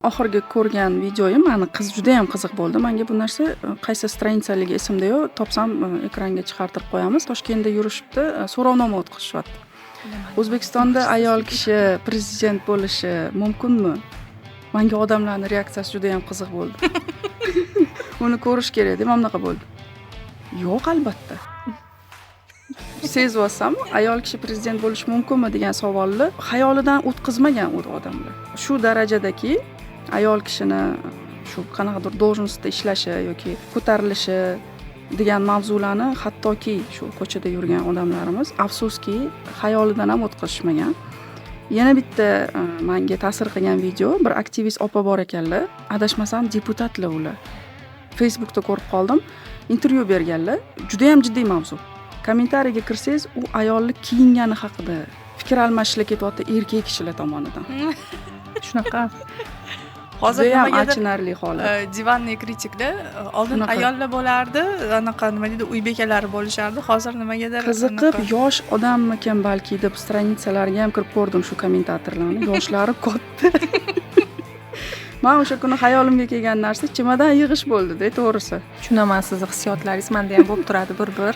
Oxirgi ko'rgan videoyim mani juda ham qiziq bo'ldi. Menga bu narsa qaysi stranichaligi esimda yo'q, topsam ekranga chiqartirib qo'yamiz. Toshkentda yurishibdi, so'rovnoma o'tkazishyapti. O'zbekistonda ayol kishi prezident bo'lishi mumkinmi? Menga odamlarning reaksiyasi juda ham qiziq bo'ldi. Uni ko'rish kerak deb bunaqa bo'ldi. Yo'q, albatta. Sezib ayol kishi prezident bo'lishi mumkinmi degan savolni xayolidan o'tkazmagan u odamlar. Shu darajadaki ayol kishini shu qanaqadir должностda ishlashi yoki ko'tarilishi degan mavzularni hattoki shu ko'chada yurgan odamlarimiz afsuski xayolidan ham o'tkazishmagan. Yana bitta menga ta'sir qilgan video, bir aktivist opa bor ekanlar, adashmasam deputatlar ular. Facebookda ko'rib qoldim, intervyu berganlar, juda ham jiddiy mavzu. Kommentariyaga kirsangiz, u ayolning kiyingani haqida fikr almashishlar ketyapti erkak kishilar tomonidan. Shunaqa. Hozir ham achinarli holat. Divanniy kritiklar oldin ayollar bo'lardi, anaqa nima deydi, uy bekalari bo'lishardi. Hozir nimagadir qiziqib yosh odammikan balki deb stranitsalarga ham kirib ko'rdim shu kommentatorlarni. Yoshlari katta. Men o'sha kuni xayolimga kelgan narsa chemadan yig'ish bo'ldi-da, to'g'risi. Tushunaman sizni hissiyotlaringiz, menda ham bo'lib turadi bir-bir.